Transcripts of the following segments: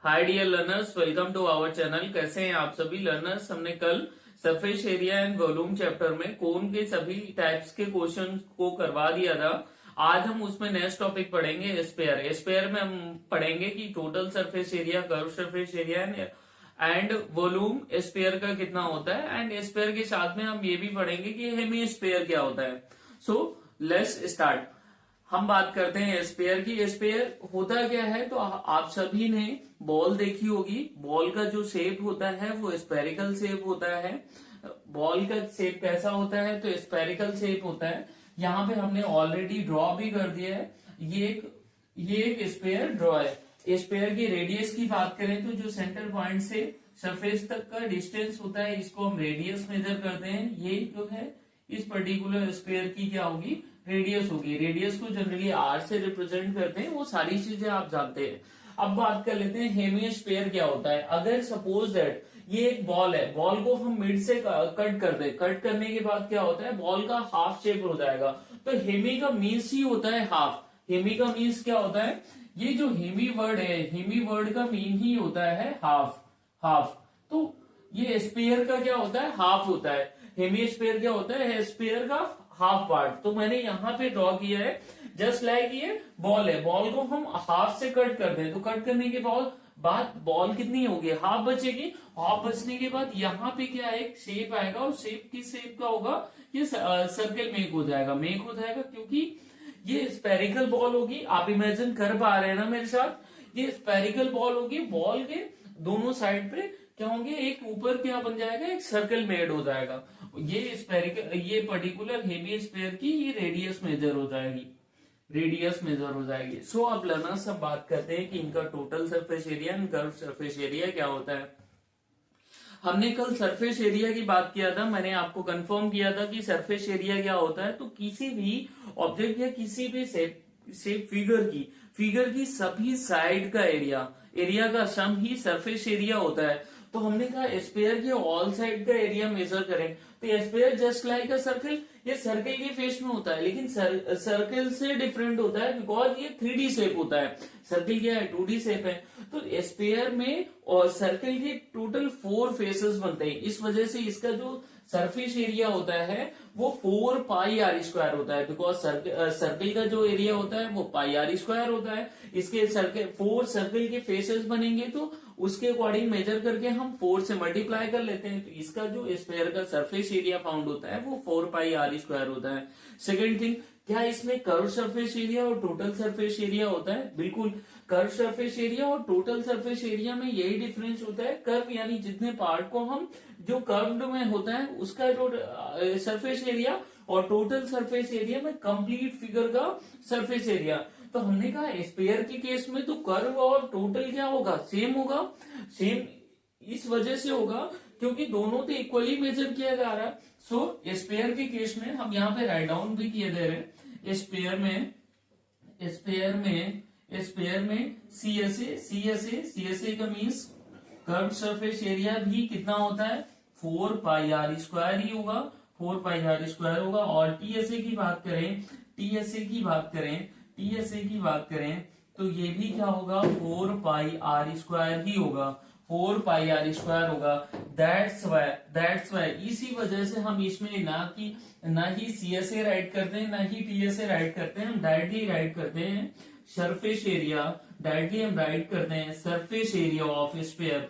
Hi dear learners, welcome to our channel. कैसे हैं आप सभी लर्नर्स। हमने कल surface area and volume chapter में कोन के सभी टाइप्स के क्वेश्चन को करवा दिया था। आज हम उसमें नेक्स्ट टॉपिक पढ़ेंगे स्पेयर। स्पेयर में हम पढ़ेंगे कि total surface area, curve surface area and volume sphere का कितना होता है। एंड स्पेयर के साथ में हम ये भी पढ़ेंगे कि हेमी स्पेयर क्या होता है। So let's start. हम बात करते हैं स्पेयर की। स्पेयर होता क्या है, तो आप सभी ने बॉल देखी होगी। बॉल का जो शेप होता है वो स्पेरिकल शेप होता है। बॉल का शेप कैसा होता है, तो स्पेरिकल शेप होता है। यहाँ पे हमने ऑलरेडी ड्रॉ भी कर दिया है। ये एक स्पेयर ड्रॉ है। स्पेयर की रेडियस की बात करें तो जो सेंटर पॉइंट से सरफेस तक का डिस्टेंस होता है, इसको हम रेडियस मेजर करते हैं। ये जो है इस पर्टिकुलर स्पेयर की क्या होगी, रेडियस होगी। रेडियस को जनरली आर से रिप्रेजेंट करते हैं। वो सारी चीजें आप जानते हैं। अब बात कर लेते हैं हेमी स्पेयर क्या होता है। अगर सपोज दैट ये एक बॉल है, बॉल को हम मिड से कट कर दे, कट करने के बाद क्या होता है, बॉल का हाफ शेप हो जाएगा। तो हेमी का मीन्स ही होता है हाफ। हेमी का मीन्स क्या होता है, ये जो हेमी वर्ड है, हेमी वर्ड का मीन ही होता है हाफ। हाफ तो ये स्पेयर का क्या होता है, हाफ होता है। हेमी स्पेयर क्या होता है, स्पेयर का हाफ पार्ट। तो मैंने यहाँ पे ड्रॉ किया है जस्ट लाइक ये बॉल है। बॉल को हम हाफ से कट कर दें तो कट करने के बाद बॉल कितनी होगी, हाफ बचेगी। हाफ बचने के बाद यहाँ पे क्या एक शेप आएगा, और शेप किस शेप का होगा, ये सर्कल मेक हो जाएगा। मेक हो जाएगा क्योंकि ये स्पेरिकल बॉल होगी। आप इमेजिन कर पा रहे हैं ना मेरे साथ, ये स्पेरिकल बॉल होगी। बॉल के दोनों साइड पे क्या होंगे, एक ऊपर क्या बन जाएगा, एक सर्कल मेड हो जाएगा। ये स्पेरिकल, ये पर्टिकुलर हेमी स्पेयर की ये रेडियस मेजर हो जाएगी, रेडियस मेजर हो जाएगी। सो अब लर्नर्स सब बात करते हैं कि इनका total surface area and curve surface area क्या होता है। हमने कल सरफेस एरिया की बात किया था। मैंने आपको कंफर्म किया था कि सरफेस एरिया क्या होता है, तो किसी भी ऑब्जेक्ट या किसी भी शेप फिगर की सभी साइड का एरिया का सम ही सरफेस एरिया होता है। तो हमने कहा स्पेयर के ऑल साइड का एरिया मेजर करें, तो sphere just like a circle, ये सर्कल के फेस में होता है, लेकिन सर्कल से डिफरेंट होता है बिकॉज ये 3D शेप होता है। सर्कल क्या है, 2D शेप है। तो स्पेयर में और सर्कल के टोटल 4 फेसेस बनते हैं। इस वजह से इसका जो सरफेस एरिया होता है वो 4 पाई आर स्क्वायर होता है। बिकॉज सर्कल का जो एरिया होता है वो पाई आर स्क्वायर होता है। इसके 4 सर्कल के फेसेस बनेंगे, तो उसके अकॉर्डिंग मेजर करके हम 4 से मल्टीप्लाई कर लेते हैं। तो इसका जो स्पेयर का सरफेस एरिया फाउंड होता है वो 4 पाई आर स्क्वायर होता है। सेकेंड थिंग, क्या इसमें कर्व सरफेस एरिया और टोटल सरफेस एरिया होता है? बिल्कुल। कर्व सरफेस एरिया और टोटल सरफेस एरिया में यही डिफरेंस होता है। कर्व यानी जितने पार्ट को हम जो कर्व्ड में होता है उसका सरफेस एरिया, और टोटल सरफेस एरिया में कंप्लीट फिगर का सरफेस एरिया। तो हमने कहा स्पेयर के केस में तो कर्व और टोटल क्या होगा, सेम होगा। सेम इस वजह से होगा क्योंकि दोनों तो इक्वली मेजर किया जा रहा है। सो स्पेयर के केस में हम यहाँ पे राइट डाउन भी किए दे रहे हैं। स्पेयर में सीएसए का मीन्स कर्व सरफेस एरिया भी कितना होता है, 4 पाई आर स्क्वायर ही होगा, 4 पाई आर स्क्वायर होगा। और टीएसए की बात करें तो ये भी क्या होगा, 4 पाई आर स्क्वायर ही होगा, 4 पाई आर स्क्वायर होगा। दैट्स वाई इसी वजह से हम इसमें ना ही सीएसए राइट करते हैं ना ही टीएसए राइट करते हैं। हम डायरेक्टली राइट करते हैं सरफेस एरिया, डायरेक्टली हम राइट करते हैं surface area of sphere.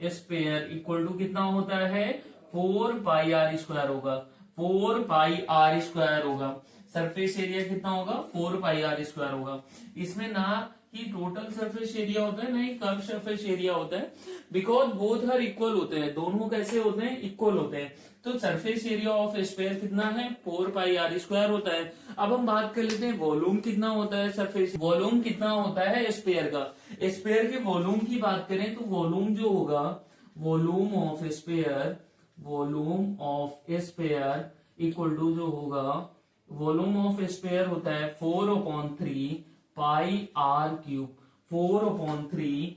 Sphere equal to कितना होता है, 4 पाई आर स्क्वायर होगा, 4 पाई आर स्क्वायर होगा। सरफेस एरिया कितना होगा, 4 पाई आर स्क्वायर होगा। इसमें ना ही टोटल सरफेस एरिया होता है ना ही कर्व सरफेस एरिया होता है, बिकॉज बोथ आर इक्वल होते हैं। दोनों कैसे होते हैं, इक्वल होते हैं। तो सरफेस एरिया ऑफ स्पेयर कितना है, 4 पाई आर स्क्वायर होता है। अब हम बात कर लेते हैं वॉल्यूम कितना होता है, सरफेस वॉल्यूम कितना होता है स्पेयर का। स्पेयर के वॉल्यूम की बात करें तो वॉल्यूम जो होगा, volume of sphere equal to जो होगा, वॉल्यूम ऑफ स्पेयर होता है 4/3 pi R cube, 4/3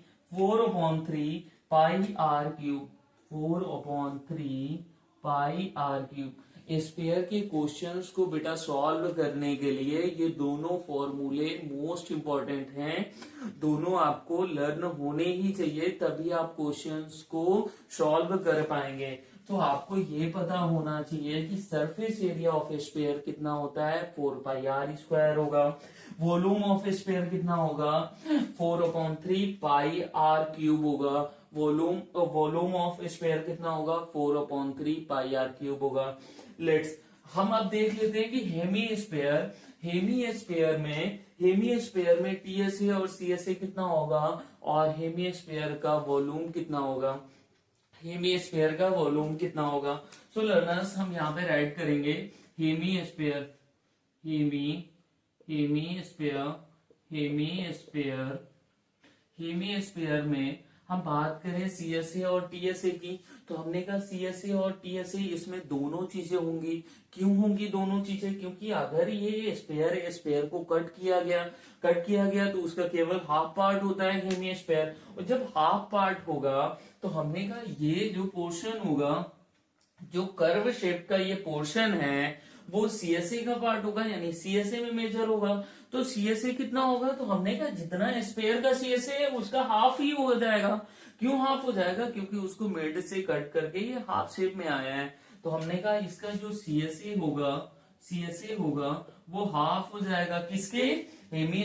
pi R cube, 4/3 pi R cube. Sphere के क्वेश्चंस को बेटा सॉल्व करने के लिए ये दोनों फॉर्मूले मोस्ट इंपॉर्टेंट हैं, दोनों आपको लर्न होने ही चाहिए, तभी आप क्वेश्चंस को सॉल्व कर पाएंगे। तो आपको ये पता होना चाहिए कि सरफेस एरिया ऑफ स्पेयर कितना होता है, 4πr² होगा। वॉल्यूम ऑफ स्पेयर कितना होगा, 4/3πr³ होगा। वॉल्यूम ऑफ स्पेयर कितना होगा, 4/3πr³ होगा। लेट्स हम अब देख लेते हैं कि हेमी स्पेयर में टीएसए और सीएसए कितना होगा और हेमी स्पेयर का वॉल्यूम कितना होगा, हेमी स्पेयर का वॉल्यूम कितना होगा। सो लर्नर्स हम यहाँ पे राइट करेंगे हेमी स्पेयर में हम बात करें सीएसए और टीएसए की, तो हमने कहा सीएसए और टीएसए इसमें दोनों चीजें होंगी। क्यों होंगी दोनों चीजें, क्योंकि अगर ये स्पेयर को कट किया गया तो उसका केवल हाफ पार्ट होता है हेमी स्पेयर, और जब हाफ पार्ट होगा तो हमने कहा ये जो पोर्शन होगा, जो कर्व शेप का ये पोर्शन है वो सीएसए का पार्ट होगा, यानी सीएसए में मेजर होगा। तो सीएसए कितना होगा, तो हमने कहा जितना स्पेयर का सीएसए है उसका हाफ ही हो जाएगा। क्यों हाफ हो जाएगा, क्योंकि उसको मिड से कट करके ये हाफ शेप में आया है। तो हमने कहा इसका जो सीएसए होगा वो हाफ हो जाएगा किसके, हेमी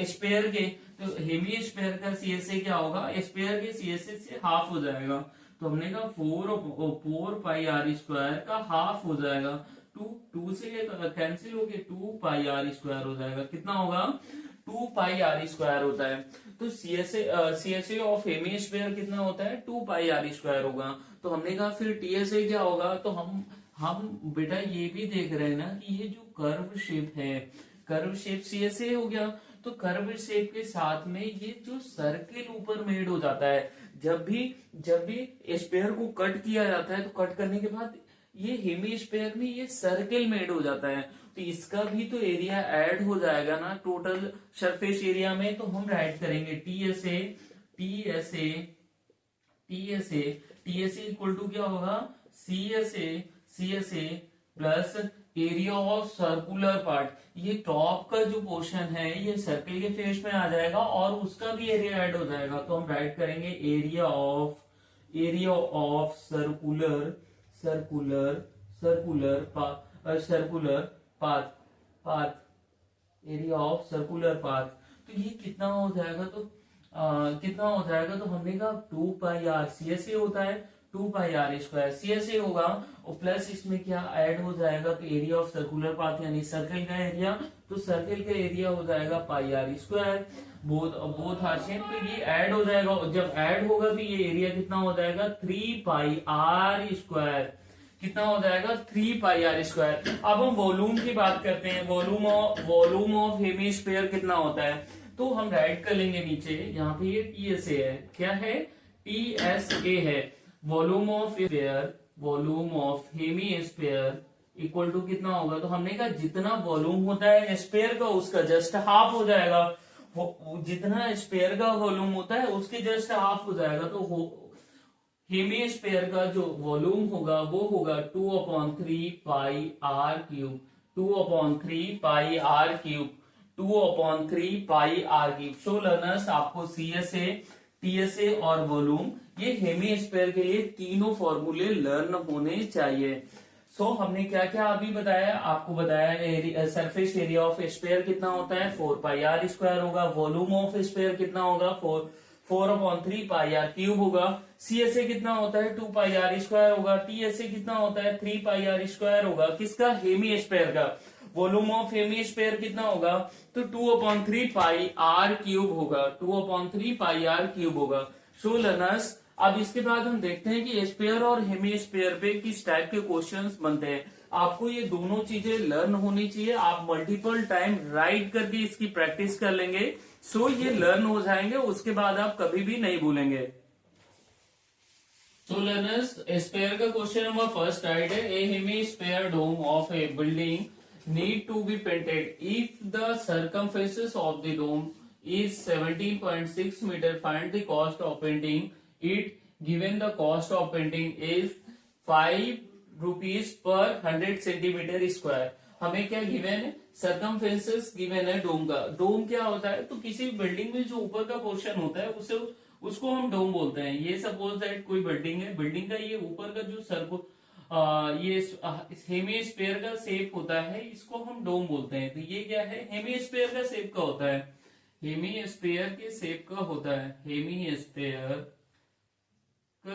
स्पेयर के। तो हेमी स्पेयर का सीएसए क्या होगा, स्पेयर के सीएसए से हाफ हो जाएगा। तो हमने कहा 4πr² का हाफ हो जाएगा, 2 से कैंसिल होके 2πr² हो जाएगा। कितना होगा, 2πr² होता है। तो सीएसए ऑफ हेमी स्पेयर कितना होता है, 2πr² होगा। तो हमने कहा फिर टीएसए क्या होगा, तो हम बेटा ये भी देख रहे हैं ना कि ये जो कर्व शेप है, कर्व शेप सीएसए हो गया, तो कर्व शेप के साथ में ये जो सर्किल ऊपर मेड हो जाता है, जब भी स्पेयर को कट किया जाता है तो कट करने के बाद ये हेमी स्पेयर में ये सर्किल मेड हो जाता है, तो इसका भी तो एरिया ऐड हो जाएगा ना टोटल सरफेस एरिया में। तो हम राइट करेंगे टीएसए इक्वल टू क्या होगा, CSA plus area of circular part. ये टॉप का जो पोर्शन है ये सर्किल के फेस में आ जाएगा और उसका भी एरिया ऐड हो जाएगा। तो हम राइट करेंगे area of circular path, area of circular path. तो ये कितना हो जाएगा, तो हमने कहा 2πr सीएसए होता है, 2πr² सीएसए होगा और प्लस इसमें क्या ऐड हो जाएगा, तो एरिया ऑफ सर्कुलर पाथ यानी सर्कल का एरिया, तो सर्कल का एरिया हो जाएगा πr²। बोथ आर सेम, तो ये ऐड हो जाएगा और जब ऐड होगा तो ये एरिया कितना हो जाएगा, 3πr²। कितना हो जाएगा, 3πr²। अब हम वॉल्यूम की बात करते हैं। वॉल्यूम ऑफ हेमी स्पेयर कितना होता है, तो हम राइट कर लेंगे नीचे, यहाँ पे ये टीएसए है, क्या है, टीएसए है। Volume of hemisphere equal to कितना होगा, तो हमने कहा जितना वॉल्यूम होता है स्पेयर का उसका जस्ट हाफ हो जाएगा, जितना स्पेयर का वॉल्यूम होता है उसके जस्ट हाफ हो जाएगा। तो हेमी स्पेयर का जो वॉल्यूम होगा वो होगा 2/3πr³, 2/3πr³। सो लर्नर्स आपको सीएसए, टीएसए और वॉल्यूम ये हेमी स्पेयर के लिए तीनों फॉर्मूले लर्न होने चाहिए। सो हमने क्या क्या अभी बताया, आपको बताया सरफेस एरिया ऑफ स्पेयर कितना होता है, 4πr² होगा। वॉल्यूम ऑफ स्पेयर कितना होगा, 4/3πr³ होगा। सीएसए कितना होता है, 2πr² होगा। टीएसए कितना होता है, 3πr² होगा। किसका, हेमी स्पेयर का। वॉल्यूम ऑफ हेमी स्पेयर कितना होगा, तो 2/3πr³ होगा, 2/3πr³ होगा। सो लर्नर्स अब इसके बाद हम देखते हैं कि स्पेयर और हेमी स्पेयर पे किस टाइप के क्वेश्चंस बनते हैं। आपको ये दोनों चीजें लर्न होनी चाहिए, आप मल्टीपल टाइम राइट करके इसकी प्रैक्टिस कर लेंगे, सो ये लर्न हो जाएंगे, उसके बाद आप कभी भी नहीं भूलेंगे। So learners, स्पेयर का क्वेश्चन नंबर फर्स्ट राइट है, a hemisphere dome of a building need to be painted if the circumference of the dome is 17.6 meter. Find the cost of painting it given the cost of painting is 5 rupees per 100 centimetre square. हमें क्या given है, circumference given है डोम का। डोम क्या होता है, तो किसी बिल्डिंग में जो ऊपर का पोर्शन होता है उसे उसको हम डोम बोलते हैं। ये सपोज दैट कोई बिल्डिंग है, बिल्डिंग का ये ऊपर का जो सर्कल ये हेमिस्फीयर का शेप होता है, इसको हम डोम बोलते हैं। तो ये क्या है, हेमिस्फीयर का शेप का होता है, हेमिस्फीयर के शेप का होता है, हेमिस्फेरिकल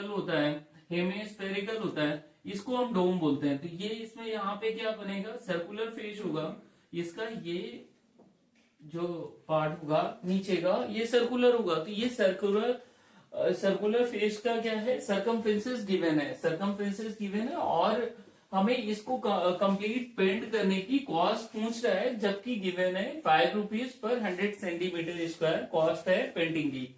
होता है, हेमिस्फेरिकल होता है, इसको हम डोम बोलते हैं। तो ये इसमें यहाँ पे क्या बनेगा, सर्कुलर फेस होगा इसका, ये जो पार्ट होगा नीचे का ये सर्कुलर होगा। तो ये सर्कुलर फेस का क्या है, सरकमफेरेंस गिवन है, सरकमफेरेंस गिवन है, और हमें इसको कंप्लीट पेंट करने की कॉस्ट पूछ रहा है, जबकि गिवन है 5 rupees per 100 centimetre square cost है पेंटिंग की।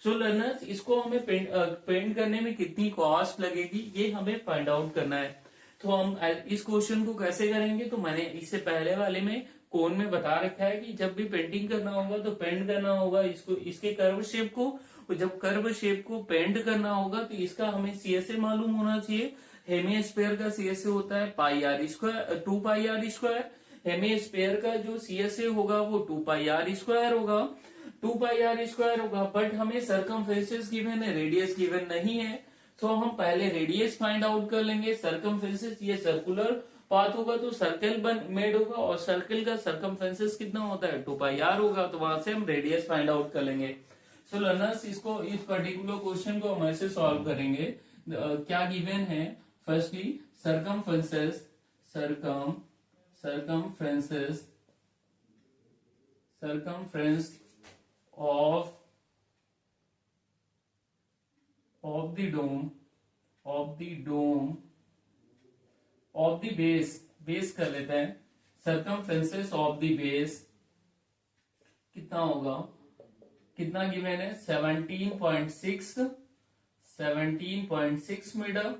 सो लर्नर्स, इसको हमें पेंट करने में कितनी कॉस्ट लगेगी ये हमें फाइंड आउट करना है। तो हम इस क्वेश्चन को कैसे करेंगे, तो मैंने इससे पहले वाले में कोन में बता रखा है कि जब भी पेंटिंग करना होगा तो पेंट करना होगा इसको, इसके कर्व शेप को, और जब कर्व शेप को पेंट करना होगा तो इसका हमें सीएसए मालूम होना चाहिए। हेमिस्फीयर का सीएसए होता है pi R square, 2 pi R square. Hemisphere का जो सीएसए होगा वो 2 पाई आर स्क्वायर होगा, 2 पाई आर स्क्वायर होगा। बट हमें सरकमफेरेंस गिवन है, रेडियस गिवन नहीं है। तो हम पहले रेडियस फाइंड आउट कर लेंगे। सरकमफेरेंस ये सर्कुलर पाथ होगा तो सर्कल मेड होगा, और सर्कल का सरकमफेरेंस कितना होता है, 2 पाई आर होगा। तो वहां से हम रेडियस फाइंड आउट कर लेंगे। सो लर्नर्स, इसको इस पर्टिकुलर क्वेश्चन को हम ऐसे सॉल्व करेंगे। क्या गिवन है, firstly circumference of the dome of the base कर लेते हैं। सरकमफेरेंस ऑफ द बेस कितना होगा, कितना गिवन है, 17.6 मीटर।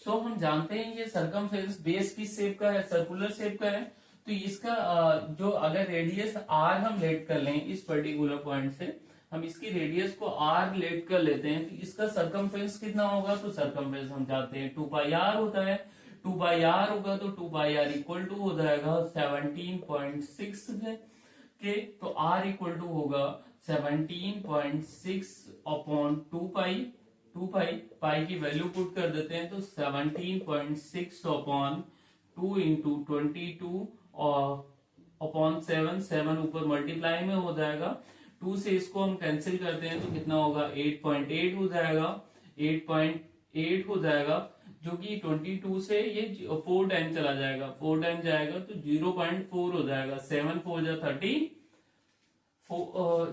सो हम जानते हैं ये सरकमफेरेंस बेस किस शेप का है, सर्कुलर शेप का है। तो इसका जो अगर रेडियस आर हम लेट कर लें इस पर्टिकुलर पॉइंट से, हम इसकी रेडियस को आर लेट कर लेते हैं, तो इसका सरकमफेरेंस कितना होगा, तो सरकमफेरेंस हम जानते हैं 2 पाई आर होता है। 2 पाई आर होगा तो 2 पाई आर इक्वल टू हो जाएगा 17.6 के, तो आर इक्वल टू होगा 17.6 अपॉन 2 पाई की वैल्यू पुट कर देते हैं, तो 17.6 अपॉन 2 इंटू 22 अपॉन 7 ऊपर मल्टीप्लाई में हो जाएगा। 2 से इसको हम कैंसिल करते हैं तो कितना होगा, 8.8 हो जाएगा, 8.8 हो जाएगा, जो कि 22 से ये 4 टाइम चला जाएगा, 4 टाइम जाएगा तो 0.4 हो जाएगा। 7 4 जा 30,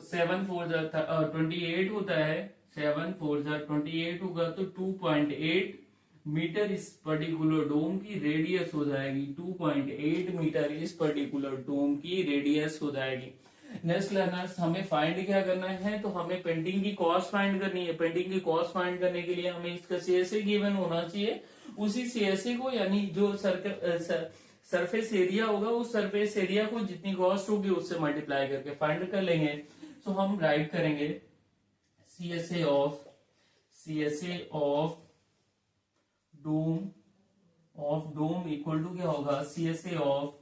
7 4 जा 28 होता है, 7 4 जा 28 होगा, तो 2.8 मीटर इस पर्टिकुलर डोम की रेडियस हो जाएगी। 2.8 मीटर इस पर्टिकुलर डोम की रेडियस हो जाएगी। नेक्स्ट लर्नर्स, हमें फाइंड क्या करना है, तो हमें पेंटिंग की कॉस्ट फाइंड करनी है। पेंटिंग की कॉस्ट फाइंड करने के लिए हमें इसका सीएसए गिवन होना चाहिए। उसी सीएसए को, यानी जो सरफेस एरिया होगा, उस सरफेस एरिया को जितनी कॉस्ट होगी उससे मल्टीप्लाई करके फाइंड कर लेंगे। तो हम राइट करेंगे CSA of dome equal to क्या होगा, CSA of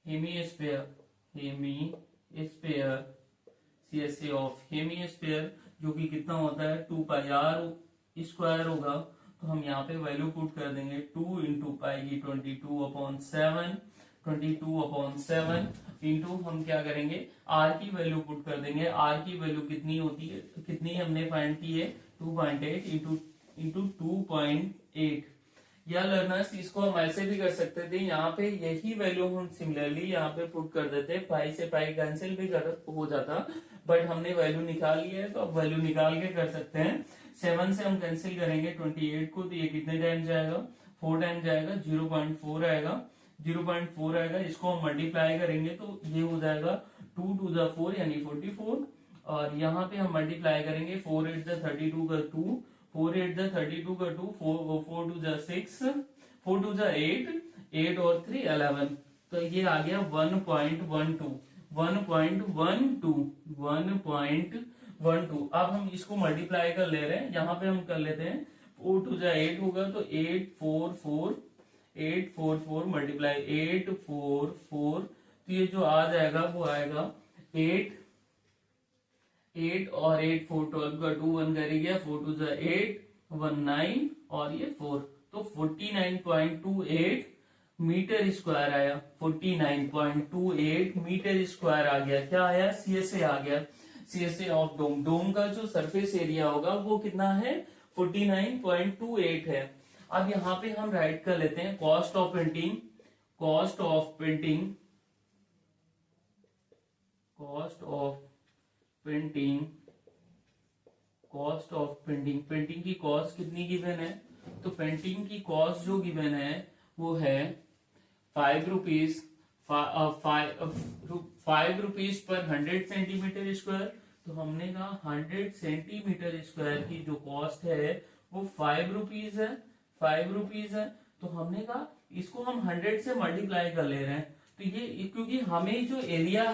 hemisphere, CSA of hemisphere जो कि कितना होता है 2 पाई आर स्क्वायर होगा। तो हम यहाँ पे वैल्यू पुट कर देंगे 2 इंटू पाई की 22/7 इंटू हम क्या करेंगे, आर की वैल्यू पुट कर देंगे। आर की वैल्यू कितनी होती है, कितनी हमने फाइंड की है, 2.8 इंटू 2.8। या लर्नर्स, इसको हम ऐसे भी कर सकते थे, यहाँ पे यही वैल्यू हम सिमिलरली यहाँ पे पुट कर देते, पाई से पाई कैंसिल भी हो जाता, बट हमने वैल्यू निकाल लिया है तो अब वैल्यू निकाल के कर सकते हैं। 7 से हम कैंसिल करेंगे 28 को, तो ये कितने टाइम जाएगा, 4 टाइम जाएगा, 0.4 आएगा। इसको हम मल्टीप्लाई करेंगे तो ये हो जाएगा 2 to the 4 यानी 44, और यहाँ पे हम मल्टीप्लाई करेंगे 4 8 the 32 का 2, 4 8 the 32 का 2, 4 2 the 6, 4 2 the 8, 8 और 3 11, तो ये आ गया 1.12। अब हम इसको मल्टीप्लाई कर ले रहे हैं, यहाँ पे हम कर लेते हैं 4 टू जा 8 होगा तो 844 मल्टीप्लाई 844, तो ये जो आ जाएगा वो आएगा 8 और 8 4 12 का 2 1 करेगा, 4 टू जा 8 19 और ये 4, तो 49.28 मीटर स्क्वायर आया। 49.28 मीटर स्क्वायर आ गया। क्या आया? सीएसए आ गया। सीएसए ऑफ डोम। डोम का जो सरफेस एरिया होगा वो कितना है? 49.28 है। अब यहाँ पे हम राइट कर लेते हैं cost of painting, cost of painting, cost of painting, cost of painting. Painting की कॉस्ट कितनी गिवन है? तो पेंटिंग की कॉस्ट जो गिवन है वो है 5 rupees, 5 rupees per 100 centimetre square. तो हमने कहा 100 सेंटीमीटर स्क्वायर की जो कॉस्ट है वो 5 रुपीज है, 5 रुपीज है। तो हमने कहा इसको हम 100 से मल्टीप्लाई कर ले रहे हैं। तो ये क्योंकि हमें जो एरिया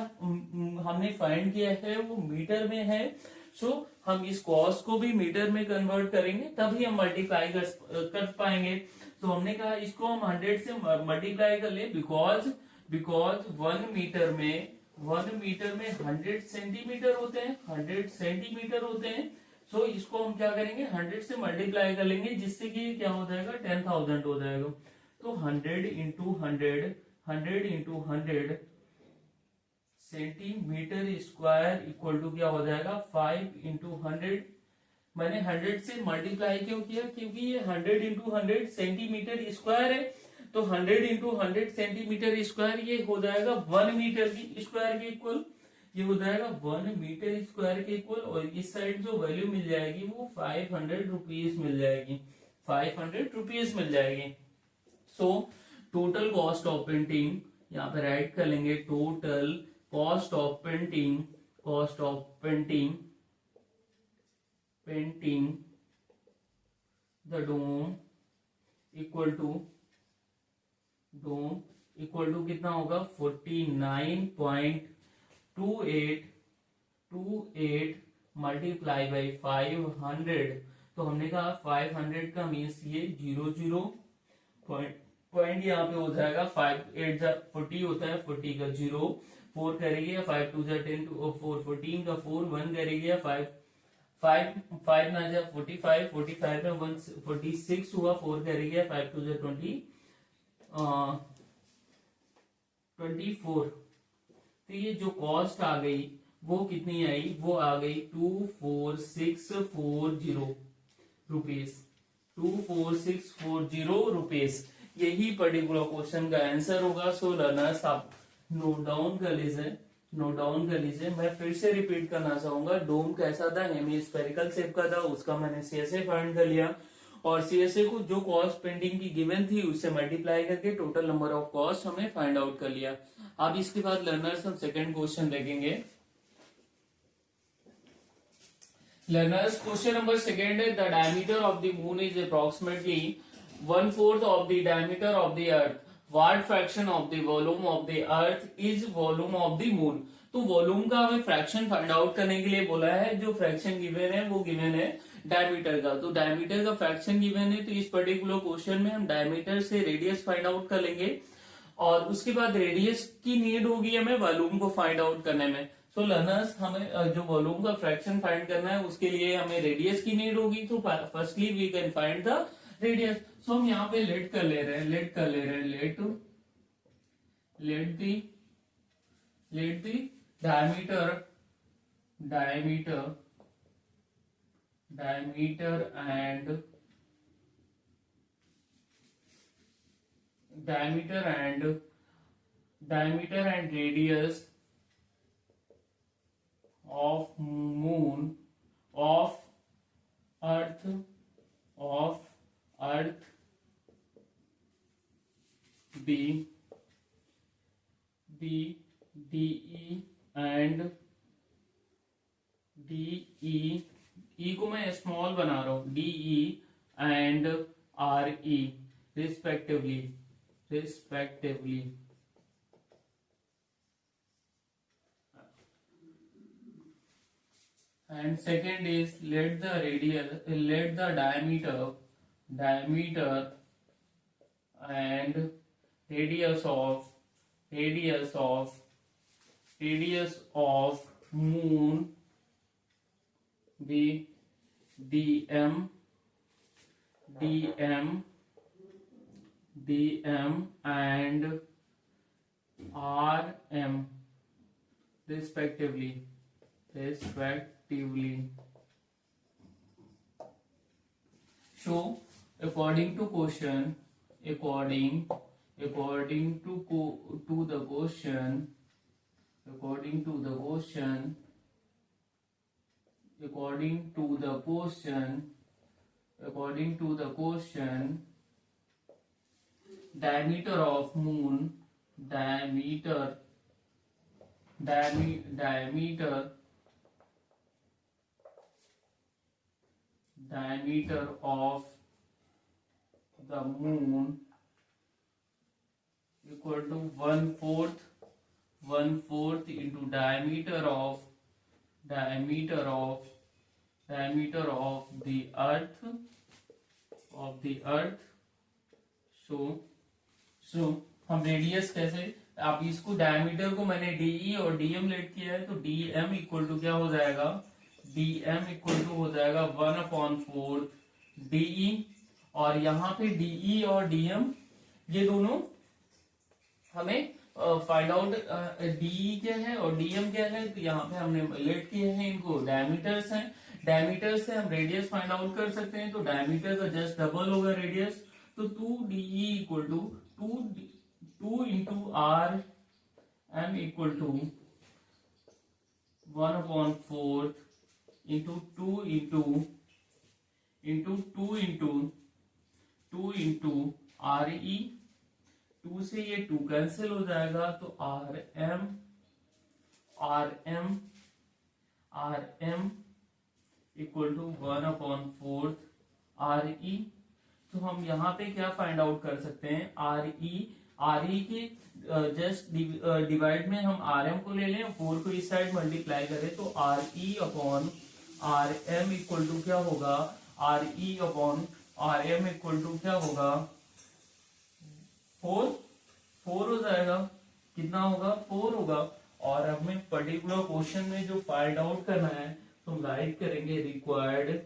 हमने फाइंड किया है वो मीटर में है, सो हम इस कॉस्ट को भी मीटर में कन्वर्ट करेंगे तभी हम मल्टीप्लाई कर पाएंगे। तो हमने कहा इसको हम 100 से मल्टीप्लाई कर ले, बिकॉज 1 मीटर में 100 सेंटीमीटर होते हैं, 100 सेंटीमीटर होते हैं। सो इसको हम क्या करेंगे? 100 से मल्टीप्लाई कर लेंगे, जिससे कि क्या हो जाएगा? 10,000 हो जाएगा। तो 100 into 100 centimetre square equal to क्या हो जाएगा? 5 इंटू 100। मैंने 100 से मल्टीप्लाई क्यों किया? क्योंकि ये 100 इंटू 100 सेंटीमीटर स्क्वायर है। तो 100 इंटू 100 सेंटीमीटर स्क्वायर ये हो जाएगा 1 मीटर की स्क्वायर के इक्वल। ये हो जाएगा 1 मीटर स्क्वायर के इक्वल। और इस साइड जो वैल्यू मिल जाएगी वो 500 रुपीज मिल जाएगी, 500 रुपीज मिल जाएगी। So total cost of painting यहाँ पे राइट कर लेंगे, total cost of painting, cost of painting, painting the dome equal to कितना होगा? 49.28 मल्टीप्लाई बाई 500। तो हमने कहा 500 का मीन्स ये 00 पॉइंट यहाँ पे हो जाएगा। 5 8 40 होता है, 40 का 0 4 करेंगे, 5 2 10 4 14 का 4 1 करेंगे, 5 5 ना जा 45, 45 में 1 46 हुआ, 4 करेंगे, 5 2 20 24। तो ये जो कॉस्ट आ गई वो कितनी आई? वो आ गई 24640 रुपीज, 24640 रुपीज। यही पर्टिकुलर क्वेश्चन का आंसर होगा। सो लर्नर्स आप नोट डाउन कर लीजिए, नोट डाउन कर लीजिए। मैं फिर से रिपीट करना चाहूंगा, डोम कैसा था? हेमी स्फेरिकल शेप का था, उसका मैंने सीएसए फाइंड कर लिया और सीएसए को जो कॉस्ट पेंटिंग की गिवन थी उससे मल्टीप्लाई करके टोटल नंबर ऑफ कॉस्ट हमने फाइंड आउट कर लिया। अब इसके बाद लर्नर्स हम सेकंड क्वेश्चन देखेंगे। लर्नर्स क्वेश्चन नंबर सेकंड है, the diameter of the moon is approximately 1/4 of the diameter of the earth. What fraction of the volume of the earth is volume of the moon? तो volume का हमें fraction find out करने के लिए बोला है। जो फ्रैक्शन गिवन है वो गिवन है डायमीटर का। तो डायमीटर का फ्रैक्शन गिवन है, तो इस पर्टिकुलर क्वेश्चन में हम डायमीटर से रेडियस फाइंड आउट कर लेंगे और उसके बाद रेडियस की नीड होगी हमें वॉल्यूम को फाइंड आउट करने में। सो लर्नर्स हमें जो वॉल्यूम का फ्रैक्शन फाइंड करना है उसके लिए हमें रेडियस की नीड होगी। तो firstly we can find the radius. So हम यहाँ पे लेट कर ले रहे हैं, let the diameter and radius of moon of earth be DE and E को मैं स्मॉल बना रहा हूं, DE and RE respectively. And second is let the diameter diameter and radius of moon be dm and rm respectively. So according to the question, diameter of moon diameter of the moon equal to one fourth into diameter of the earth. So हम radius कैसे, आप इसको diameter को मैंने DE और DM late किया है, तो डीएम इक्वल टू क्या हो जाएगा, डीएम इक्वल टू हो जाएगा 1/4 डीई, और यहाँ पे डीई और डीएम ये दोनों हमें फाइंड आउट, डीई क्या है और डीएम क्या है, तो यहाँ पे हमने लेट किए हैं इनको, डायमीटर्स हैं, डायमीटर से हम रेडियस फाइंड आउट कर सकते हैं, तो डायमीटर का जस्ट डबल होगा रेडियस, तो 2DE equal to 2 into R M equal to 1/4 into 2 into R E, 2 से ये 2 कैंसिल हो जाएगा, तो R M equal to 1/4 R E. तो हम यहाँ पे क्या फाइंड आउट कर सकते हैं, आर ई के जस्ट डिवाइड में हम आर एम को ले लें, 4 को इस साइड मल्टीप्लाई करें, तो R E upon R M equal to क्या होगा, R E upon R M equal to क्या होगा, 4 हो जाएगा, कितना होगा, 4 होगा। और हमें पर्टिकुलर क्वेश्चन में जो फाइंड आउट करना है, तो हम राइट करेंगे रिक्वायर्ड,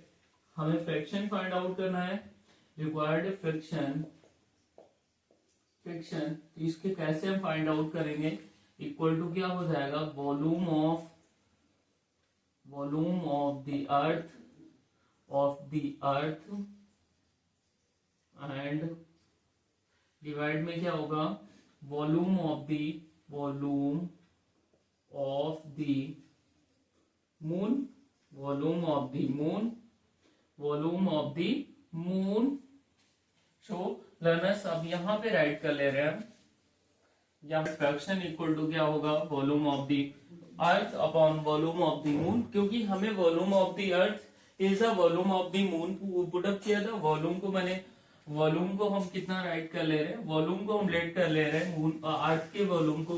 हमें फ्रैक्शन फाइंड आउट करना है, रिक्वायर्ड फ्रैक्शन, इसके कैसे हम फाइंड आउट करेंगे, इक्वल टू क्या हो जाएगा, volume of the earth and divide में क्या होगा, volume of the moon. So learners अब यहाँ पे राइट कर ले रहे हैं, यहाँ फ्रैक्शन इक्वल टू क्या होगा, volume of the earth upon volume of the moon, क्योंकि हमें volume of the earth is the volume of the moon put up किया था। वॉल्यूम को हम कितना राइट कर ले रहे हैं, वॉल्यूम को हम लेट कर ले रहे हैं, अर्थ के वॉल्यूम को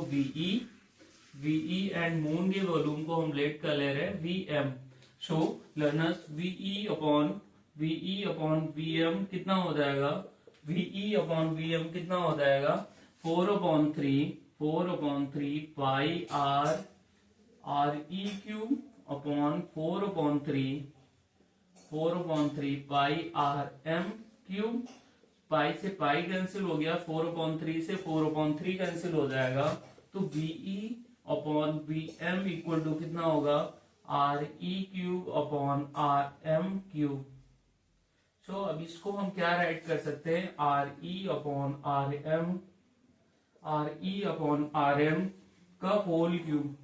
वीई एंड मून के वॉल्यूम को हम लेट कर ले रहे हैं वीएम। सो लर्नर्स वीई अपॉन वीएम कितना हो जाएगा, वीई अपॉन वीएम कितना हो जाएगा, 4/3 pi are E cube upon 4/3 pi are M cube, पाई से पाई कैंसिल हो गया, 4/3 से 4/3 कैंसिल हो जाएगा, तो VE upon VM equal to कितना होगा, R E cube upon R M cube. So अब इसको हम क्या राइट कर सकते हैं, R E upon R M का होल क्यूब,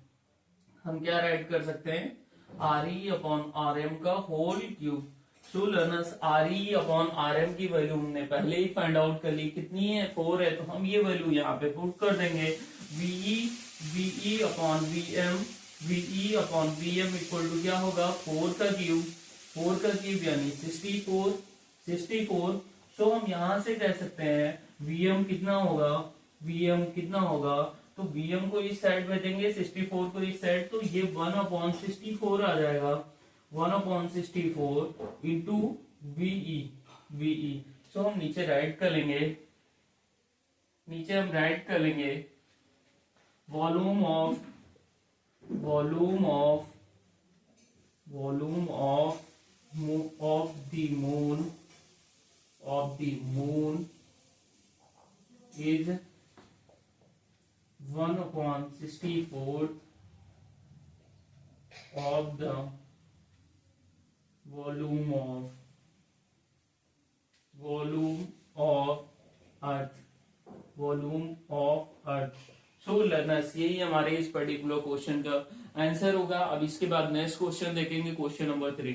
हम क्या राइट कर सकते हैं, R E upon R M का whole cube. So learners R E upon R M की वैल्यू हमने पहले ही फाइंड आउट कर ली, कितनी है, 4 है, तो हम ये वैल्यू यहाँ पे पुट कर देंगे, VE upon VM equal to क्या होगा, 4 का क्यूब यानी 64। सो हम यहाँ से कह सकते हैं वीएम कितना होगा, तो वीएम को इस साइड में देंगे, 64 को इस साइड, तो ये 1/64 आ जाएगा, 1/64 इंटू वीई। सो हम नीचे राइट कर लेंगे, नीचे हम राइट कर लेंगे volume of volume of volume of the moon is 1/64 of the volume of earth, volume of earth. So learners, यही हमारे इस पर्टिकुलर क्वेश्चन का आंसर होगा। अब इसके बाद नेक्स्ट क्वेश्चन देखेंगे, क्वेश्चन नंबर 3।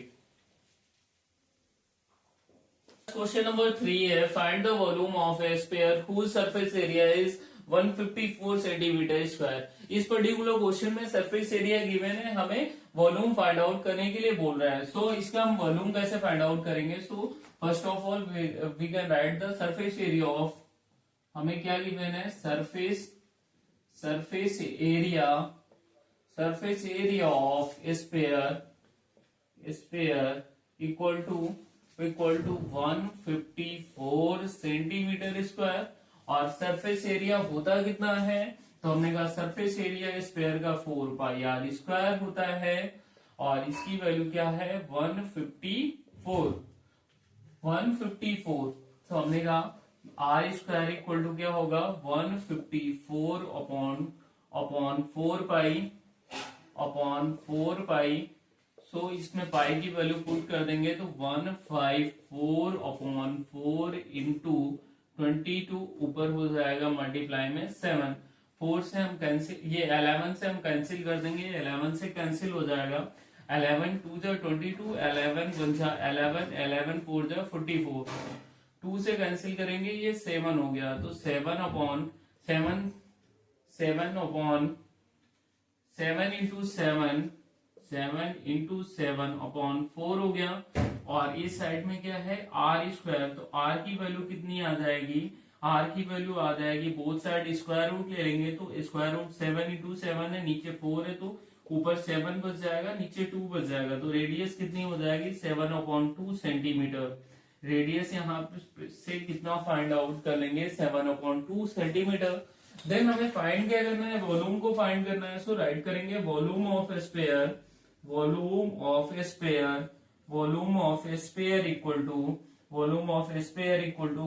क्वेश्चन नंबर 3 है, find the volume of a sphere whose surface area is 154 centimetre square. इस पर्टिकुलर क्वेश्चन में सरफेस एरिया गिवन है, हमें वॉल्यूम फाइंड आउट करने के लिए बोल रहा है। सो इसका हम वॉल्यूम कैसे फाइंड आउट करेंगे? So first of all we can write the surface area of, हमें क्या गिवन है, surface area of sphere equal to 154 centimetre square. और सरफेस एरिया होता कितना है? तो हमने कहा सरफेस एरिया स्फीयर का 4 पाई आर स्क्वायर होता है, और इसकी वैल्यू क्या है? 154। तो हमने कहा आर स्क्वायर इक्वल टू क्या होगा? 154 अपॉन 4 पाई। सो इसमें पाई की वैल्यू पुट कर देंगे तो 154 अपॉन 4 इंटू 22 ऊपर हो जाएगा मल्टीप्लाई में 7। 4 से हम कैंसिल, ये 11 से हम कैंसिल कर देंगे, 11 से कैंसिल हो जाएगा। 11 2 जा 22, 11 1 जा 11, 11 4 जा 44। 2 से कैंसिल करेंगे, ये 7 हो गया। तो 7 इंटू 7 अपॉन 4 हो गया। और इस साइड में क्या है? R square. तो आर की वैल्यू कितनी आ जाएगी? आर की वैल्यू आ जाएगी, बोथ साइड स्क्वायर रूट ले लेंगे तो स्क्वायर रूट 7 इंटू 7 है, नीचे 4 है तो ऊपर 7 बच जाएगा, नीचे 2 बच जाएगा। तो रेडियस कितनी हो जाएगी? 7/2 सेंटीमीटर। रेडियस यहाँ से कितना फाइंड आउट कर लेंगे? 7/2 सेंटीमीटर। देन हमें फाइंड क्या करना है? वॉल्यूम को फाइंड करना है। सो राइट करेंगे volume of sphere equal to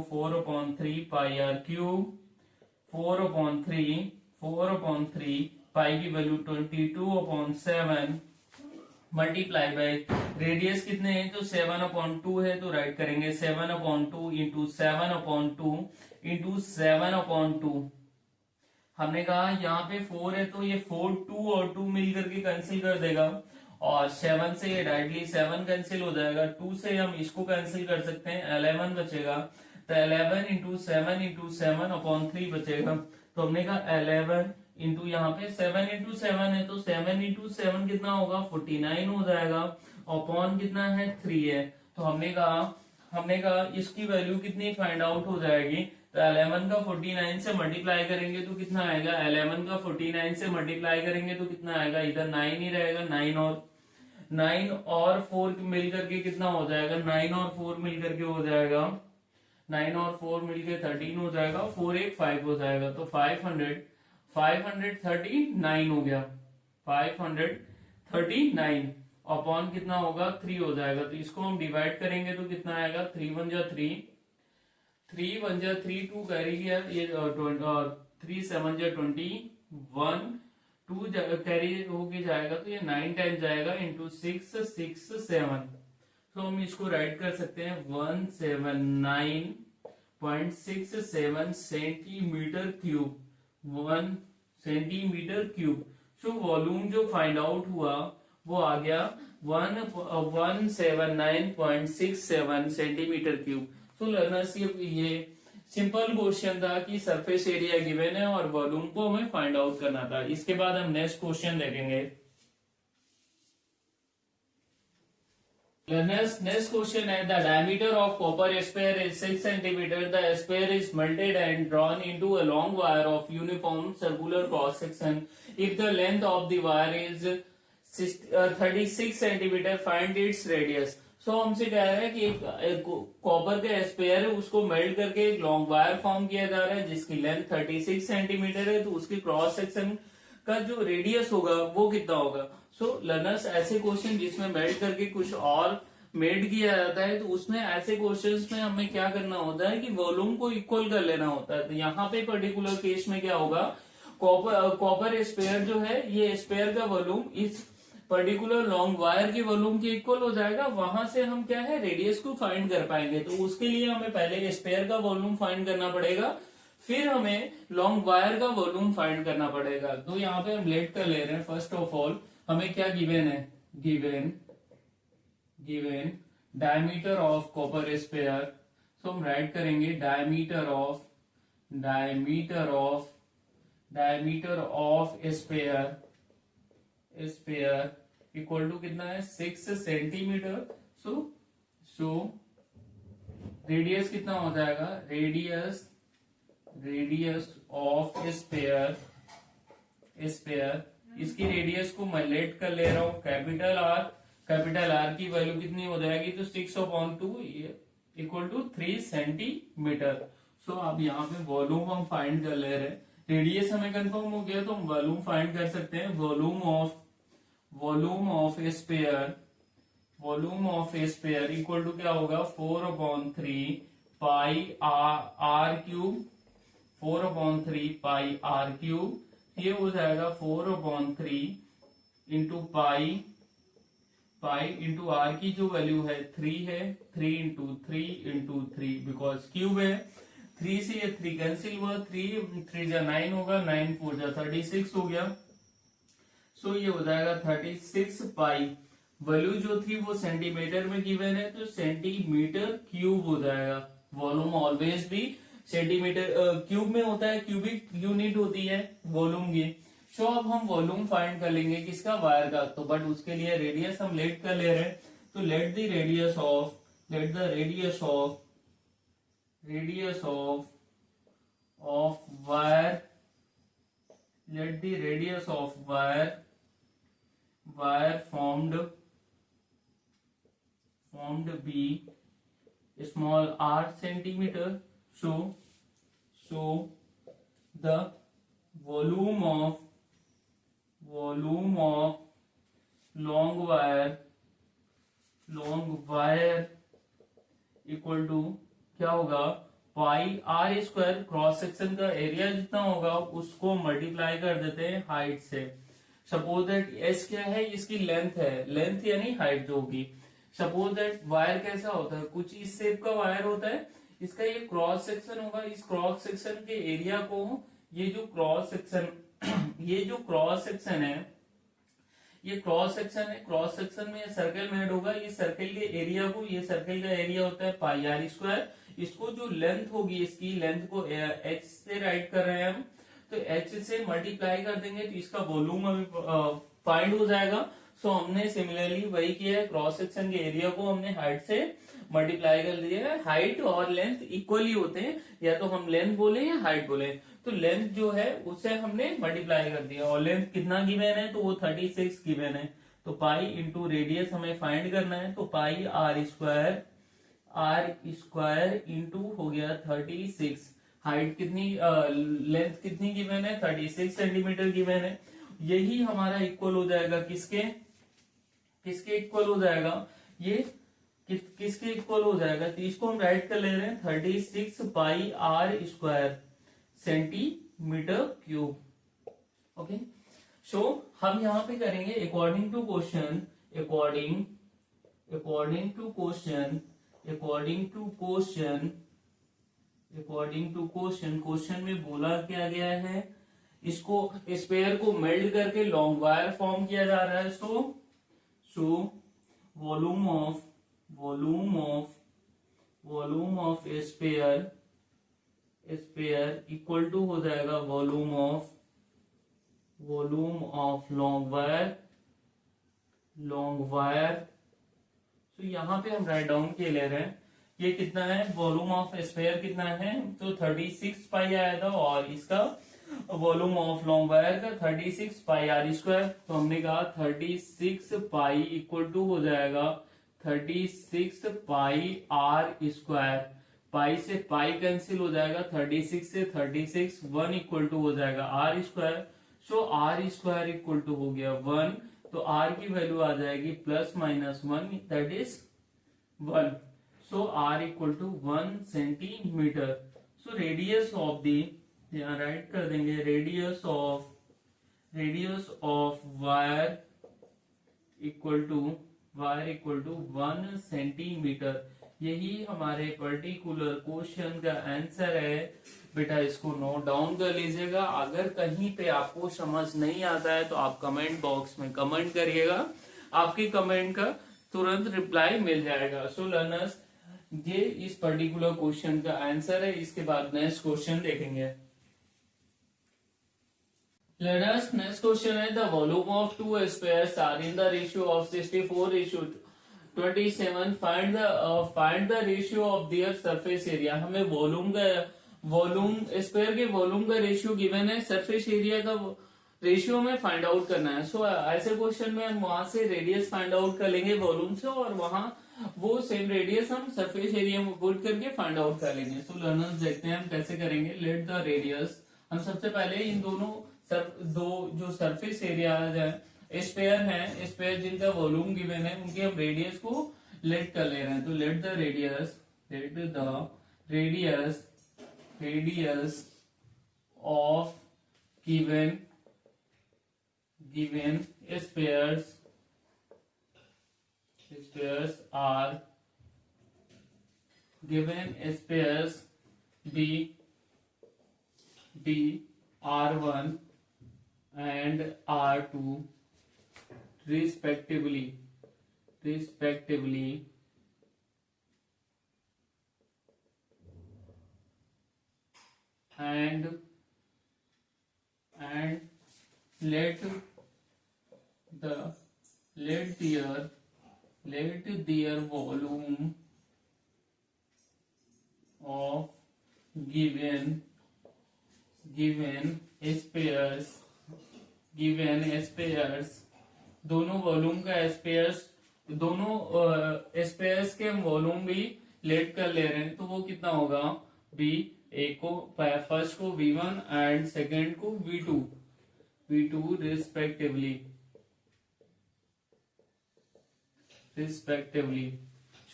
4/3 pi R cube. 4/3 pi की वैल्यू 22/7 मल्टीप्लाई बाय रेडियस कितने हैं? तो 7/2 है, तो राइट करेंगे 7/2 इंटू 7/2। हमने कहा यहाँ पे 4 है तो ये 4 2 और 2 मिल करके कैंसिल कर देगा, और 7 से ये डायरेक्टली 7 कैंसिल हो जाएगा। 2 से हम इसको कैंसिल कर सकते हैं, 11 बचेगा। तो 11 इंटू 7/3 बचेगा। तो हमने कहा 11 इंटू यहाँ पे 7 इंटू 7 है, तो 7 इंटू 7 कितना होगा? 49 हो जाएगा। अपॉन कितना है? 3 है। तो हमने कहा इसकी वैल्यू कितनी फाइंड आउट हो जाएगी? तो 11 का 49 से मल्टीप्लाई करेंगे तो कितना आएगा? 11 का 49 से मल्टीप्लाई करेंगे तो कितना आएगा? इधर 9 ही रहेगा। 9 और 4 मिल करके कितना हो जाएगा? 9 और 4 मिल करके हो जाएगा 9 और 4 मिलके 13 हो जाएगा। 4 1 5 हो जाएगा। तो 539 हो गया। 539 अपॉन कितना होगा? 3 हो जाएगा। तो इसको हम डिवाइड करेंगे तो कितना आएगा? 3 1 जा 3, 3 1 जा 3, 2 कैरी किया, ये 3 7 जा 21, 2 कैरी होके जाएगा तो ये 9 टाइम जाएगा इंटू 6 6 7। तो हम इसको राइट कर सकते हैं 179.67 centimetre cube. 1 centimetre cube. So volume जो फाइंड आउट हुआ वो आ गया 179.67 सेंटीमीटर क्यूब। तो लर्नर्स ये सिंपल क्वेश्चन था कि सरफेस एरिया गिवन है और वॉल्यूम को हमें फाइंड आउट करना था। इसके बाद हम नेक्स्ट क्वेश्चन देखेंगे। Learners, next question है, the diameter of copper sphere is 6 centimeter. The sphere is melted and drawn into a long wire of uniform circular cross section. If the length of the wire is 36 centimeter, find its radius. सो हमसे कह रहा है कि एक copper का spare है, उसको melt करके एक लॉन्ग वायर फॉर्म किया जा रहा है जिसकी लेंथ 36 सेंटीमीटर है, तो उसकी क्रॉस सेक्शन का जो रेडियस होगा वो कितना होगा। सो लर्नर्स, ऐसे क्वेश्चन जिसमें मेल्ट करके कुछ और मेड किया जाता है, तो उसमें ऐसे क्वेश्चंस में हमें क्या करना होता है कि वॉल्यूम को इक्वल कर लेना होता है। तो यहाँ पे पर्टिकुलर केस में क्या होगा, कॉपर स्पेयर जो है, ये स्पेयर का वॉल्यूम इस पर्टिकुलर लॉन्ग वायर के वॉल्यूम के इक्वल हो जाएगा। वहां से हम क्या है, रेडियस को फाइंड कर पाएंगे। तो उसके लिए हमें पहले स्पेयर का वॉल्यूम फाइंड करना पड़ेगा, फिर हमें लॉन्ग वायर का वॉल्यूम फाइंड करना पड़ेगा। तो यहाँ पे हम लेट कर ले रहे हैं। फर्स्ट ऑफ ऑल हमें क्या गिवन है, given diameter of copper sphere. So हम राइट करेंगे diameter of sphere equal to कितना है, 6 सेंटीमीटर। सो रेडियस कितना हो जाएगा, रेडियस ऑफ स्पेयर, इसकी रेडियस को मैं लेट कर ले रहा हूं कैपिटल आर की वैल्यू कितनी हो जाएगी, तो 6/2 इक्वल टू 3 सेंटीमीटर। सो अब यहाँ पे वॉल्यूम हम फाइंड कर ले रहे हैं। रेडियस हमें कंफर्म हो गया तो हम वॉल्यूम फाइंड कर सकते हैं। Volume of sphere equal to क्या होगा, 4/3 pi R cube, 4/3 pi R cube. ये हो जाएगा 4/3 इंटू पाई इंटू आर की जो वैल्यू है 3 है, 3 इंटू 3 बिकॉज क्यूब है। 3 से ये 3 कैंसिल हुआ, 3 जा 9 होगा, 9 4 जा 36 हो गया। सो ये हो जाएगा 36 पाई। वैल्यू जो थी वो सेंटीमीटर में गिवन है, तो सेंटीमीटर क्यूब हो जाएगा। वॉल्यूम ऑलवेज भी सेंटीमीटर क्यूब में होता है, क्यूबिक यूनिट होती है वॉल्यूम की। सो अब हम वॉल्यूम फाइंड कर लेंगे किसका, वायर का। तो बट उसके लिए रेडियस हम लेट कर ले रहे हैं। तो let the radius of wire formed be small r centimeter. So the volume of long wire equal to क्या होगा, pi R square. Cross section का एरिया जितना होगा उसको मल्टीप्लाई कर देते हैं हाइट से। सपोज दैट एस क्या है, इसकी लेंथ है, लेंथ यानी हाइट जो होगी। सपोज दैट वायर कैसा होता है, कुछ इस शेप का वायर होता है, इसका ये क्रॉस सेक्शन होगा। इस क्रॉस सेक्शन के एरिया को ये जो क्रॉस सेक्शन है, क्रॉस सेक्शन में सर्कल मेड होगा। ये सर्कल के एरिया को, ये सर्कल का एरिया होता है पाई आर स्क्वायर। इसको जो लेंथ होगी, इसकी लेंथ को एच से राइट कर रहे हैं हम, तो एच से मल्टीप्लाई कर देंगे तो इसका वॉल्यूम हमें फाइंड हो जाएगा। सो हमने सिमिलरली वही किया है, क्रॉस सेक्शन के एरिया को हमने हाइट से मल्टीप्लाई कर दिया है। हाइट और लेंथ इक्वली होते हैं, या तो हम लेंथ बोले या हाइट बोले। तो लेंथ जो है उससे हमने मल्टीप्लाई कर दिया, और लेंथ कितना गिवन है, तो वो 36 गिवन है। तो पाई इंटू रेडियस हमें फाइंड करना है, तो पाई आर स्क्वायर इंटू हो गया 36। हाइट कितनी, लेंथ कितनी गिवन है, 36 सेंटीमीटर गिवन है। यही हमारा इक्वल हो जाएगा किसके इक्वल हो जाएगा, ये किसके इक्वल हो जाएगा। तो इसको हम राइट कर ले रहे हैं 36 pi R square centimetre cube. Okay, so हम यहाँ पे करेंगे अकॉर्डिंग टू क्वेश्चन में बोला क्या गया है, इसको स्पेयर को मेल्ट करके लॉन्ग वायर फॉर्म किया जा रहा है। So volume of sphere equal to हो जाएगा वॉल्यूम ऑफ लॉन्ग वायर। तो यहाँ पे हम राइट डाउन के ले रहे हैं, ये कितना है, वॉल्यूम ऑफ स्पेयर कितना है, तो 36 पाई आया था, और इसका वॉल्यूम ऑफ लॉन्ग वायर का 36 पाई आर स्क्वायर। तो हमने कहा 36 पाई इक्वल टू हो जाएगा 36 पाई आर स्क्वायर, पाई से पाई कैंसिल हो जाएगा, 36 से 36 1 इक्वल टू हो जाएगा R square. So R square equal to हो गया 1, तो आर की वैल्यू आ जाएगी +-1 that is 1। So R equal to 1 centimetre. So radius of the, यहाँ राइट कर देंगे, radius of wire equal to 1 centimetre. यही हमारे पर्टिकुलर क्वेश्चन का आंसर है। बेटा इसको नोट डाउन कर लीजिएगा। अगर कहीं पे आपको समझ नहीं आता है तो आप कमेंट बॉक्स में कमेंट करिएगा, आपकी कमेंट का तुरंत रिप्लाई मिल जाएगा। सो लर्नर्स, ये इस पर्टिकुलर क्वेश्चन का आंसर है। इसके बाद नेक्स्ट क्वेश्चन देखेंगे। Learners, next question है, the volume of two spheres are in the ratio of 64:27. Find the ratio of their surface area. हमें स्पेयर के वॉल्यूम का रेशियो गिवन है, सरफेस एरिया का रेशियो में फाइंड आउट करना है। सो ऐसे क्वेश्चन में हम वहां से रेडियस फाइंड आउट कर लेंगे वॉल्यूम से, और वहां वो सेम रेडियस हम सरफेस एरिया में पुट करके फाइंड आउट कर लेंगे। सो लर्नर्स, देखते हैं हम कैसे करेंगे। लेट द रेडियस, हम सबसे पहले इन दोनों दो जो सरफेस एरिया है, स्पेयर हैं, स्पेयर जिनका वॉल्यूम गिवन है, उनके हम रेडियस को लेट कर ले रहे हैं। तो let the radius of given spheres R, given spheres be R1 and R2 respectively, and let their volume of given spheres, दोनों वॉल्यूम का दोनों स्पेयर्स के हम वॉल्यूम भी लेट कर ले रहे हैं, तो वो कितना होगा, एक को फर्स्ट को V1 एंड सेकेंड को V2 रिस्पेक्टिवली।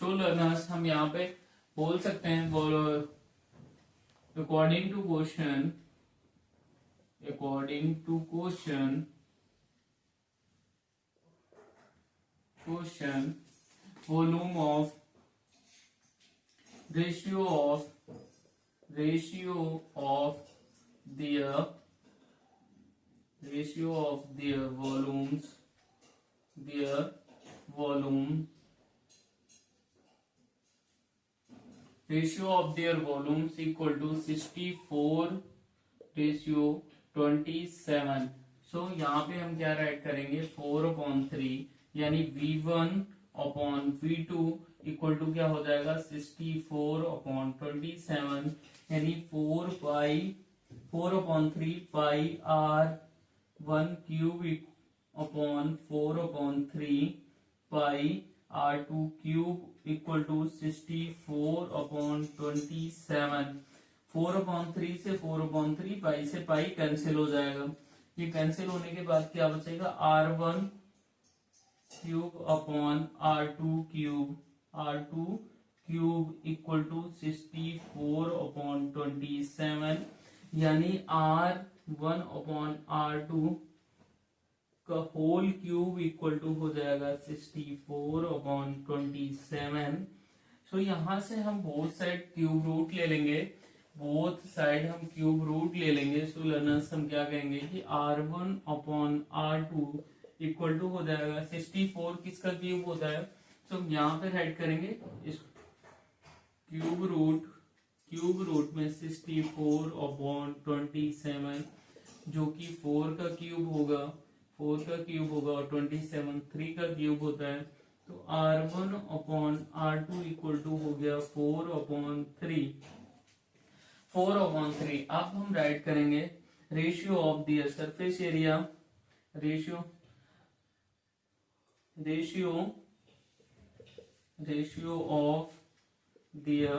सो लर्नर्स, हम यहाँ पे बोल सकते हैं, according to question volume of ratio of their volume ratio of their volumes equal to 64:27। सो यहाँ पे हम क्या राइट करेंगे, 4/3 यानी V1/V2 इक्वल टू क्या हो जाएगा, 64/27 यानी 4/3 पाई R1³/4/3 pi R2³ equal to 64/27। 4/3 से 4/3, पाई से पाई कैंसिल हो जाएगा। ये कैंसिल होने के बाद क्या बचेगा, R1³ इक्वल टू 64/27 यानी R1/R2 का होल क्यूब इक्वल टू हो जाएगा 64/27। सो यहाँ से हम बोथ साइड क्यूब रूट ले लेंगे, सो लर्नर्स, हम क्या कहेंगे कि R1/R2 इक्वल टू हो जाएगा 64, किसका क्यूब होता है, तो हम यहाँ पे राइट करेंगे इस क्यूब रूट में 64/27 जो कि 4 का क्यूब होगा और 27 3 का क्यूब होता है, तो R1/R2 इक्वल टू हो गया 4/3। अब हम राइट करेंगे ratio of the surface area, ratio ratio of their,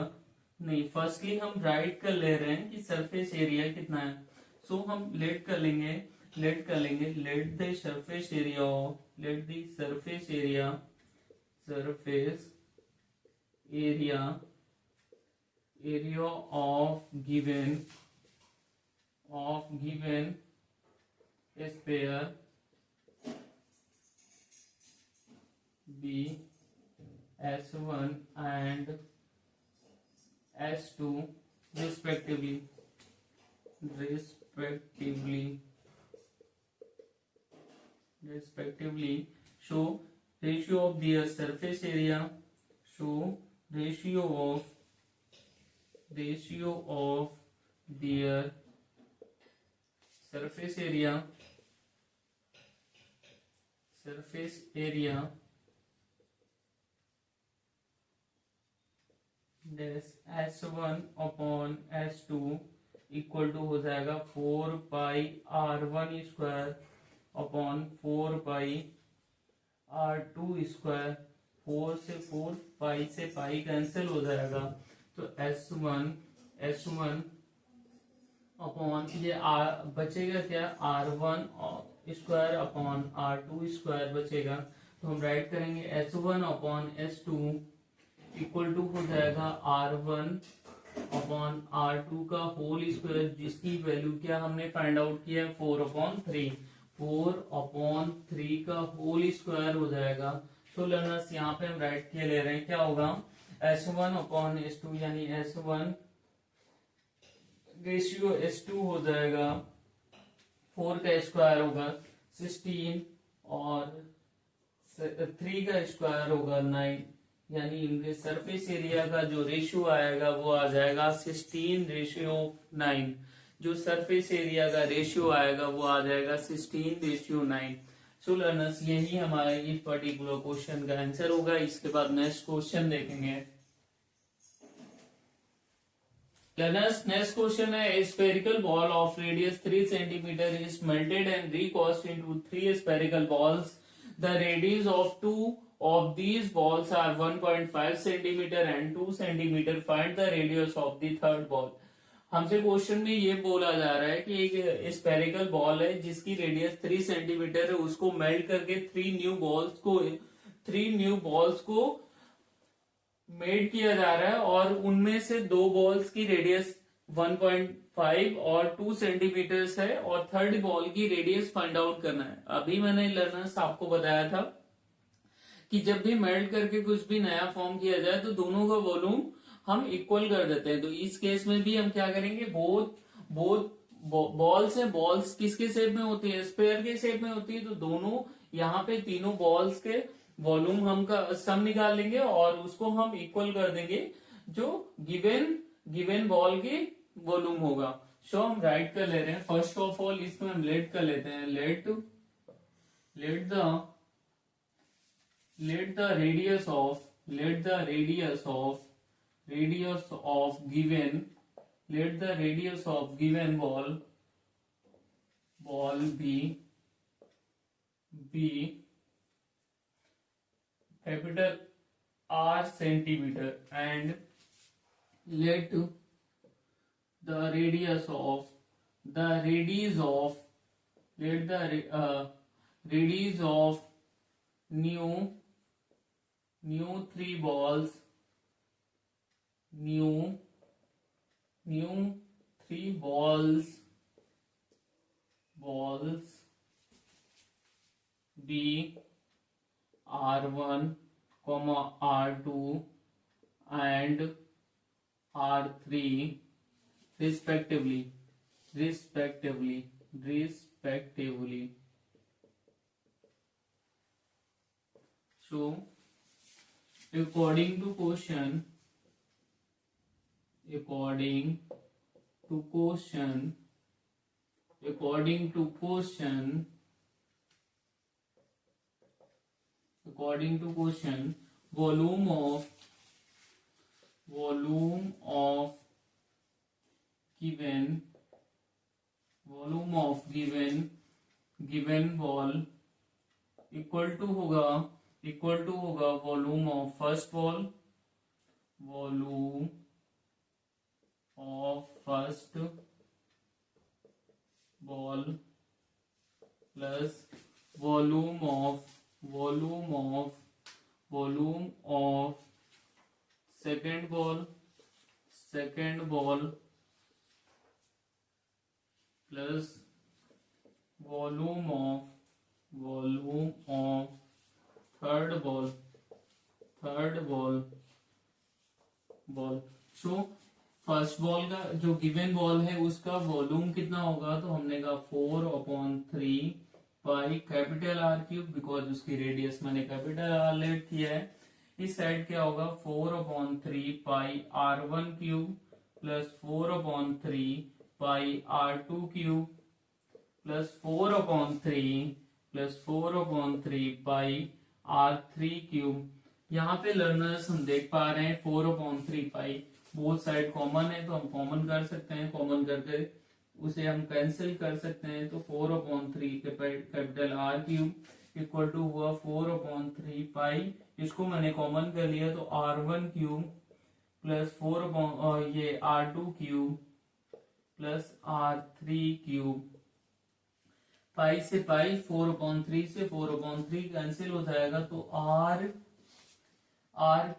नहीं फर्स्टली हम राइट कर ले रहे हैं कि सरफेस एरिया कितना है। सो हम लेट कर लेंगे let the surface area of, let the surface area area of given sphere be S1 and S2 respectively. Show ratio of their surface area. Show ratio of their surface area S1 upon S2 equal to हो जाएगा 4 pi R1 square upon 4 pi R2 square. 4 से 4 पाई से pi cancel हो जाएगा, तो S1 upon ये बचेगा क्या, R1 square upon R2 square बचेगा। तो हम राइट करेंगे S1 upon S2 equal to हो जाएगा R1 अपॉन R2 का होल स्क्वायर, जिसकी वैल्यू क्या हमने फाइंड आउट किया है 4/3। 4/3 का होल स्क्वायर हो जाएगा। तो लर्नर्स यहाँ पे हम राइट किए ले रहे हैं, क्या होगा S1 अपॉन S2 यानी S1 रेशियो S2 हो जाएगा 4 का स्क्वायर होगा 16 और 3 का स्क्वायर होगा 9, यानी इनके सरफेस एरिया का जो रेशियो आएगा वो आ जाएगा 16:9। जो सरफेस एरिया का रेशियो आएगा वो आ जाएगा 16:9। सो लर्नर्स यही हमारा इस पर्टिकुलर क्वेश्चन का आंसर होगा। इसके बाद नेक्स्ट क्वेश्चन देखेंगे। लर्नर्स नेक्स्ट क्वेश्चन है, spherical ball of radius 3 centimetre is melted and recast into 3 spherical balls. The radius of 2 of these balls are 1.5 centimeter and 2 centimeter. Find the radius of the third ball. हमसे question में ये बोला जा रहा है कि एक स्फेरिकल बॉल है जिसकी रेडियस 3 सेंटीमीटर है, उसको मेल्ट करके 3 न्यू बॉल्स को मेड किया जा रहा है और उनमें से 2 बॉल्स की रेडियस 1.5 और 2 सेंटीमीटर है और थर्ड बॉल की रेडियस फाइंड आउट करना है। अभी मैंने लर्नर्स आपको बताया था कि जब भी मेल्ट करके कुछ भी नया फॉर्म किया जाए तो दोनों का वॉल्यूम हम इक्वल कर देते हैं। तो इस केस में भी हम क्या करेंगे, बोथ बॉल्स है, बॉल्स किसके शेप में होती है, स्फेयर के शेप में होती है, तो दोनों यहाँ पे तीनों बॉल्स के वॉल्यूम हम का सम निकाल लेंगे और उसको हम इक्वल कर देंगे जो गिवन बॉल की वॉल्यूम होगा। सो हम राइट कर ले रहे हैं। फर्स्ट ऑफ ऑल इसमें हम लेट कर लेते हैं, let the radius of given ball be capital R centimetre and let the radius of new 3 balls be R1, R2 and R3 respectively. So according to question volume of given ball equal to होगा equal to होगा volume of first ball, volume of first ball plus volume of second ball plus volume of third ball. So first ball का जो given ball है उसका volume कितना होगा, तो हमने कहा 4/3 pi capital R cube, because उसकी रेडियस मैंने कैपिटल आर लेट किया है। इस साइड क्या होगा 4/3 पाई R1 क्यूब प्लस 4/3 पाई R2 क्यूब प्लस 4/3 पाई R3 क्यूब। यहाँ पे लर्नर्स हम देख पा रहे हैं 4/3 पाई, बोथ साइड कॉमन है तो हम कॉमन कर सकते हैं, कॉमन करके उसे हम कैंसिल कर सकते हैं। तो 4/3 capital R cube equal to हुआ 4/3 पाई, इसको मैंने कॉमन कर लिया तो R1 क्यूब प्लस ये R2 cube plus R3 cube. पाई से पाई 4/3 से 4/3 कैंसिल हो जाएगा तो R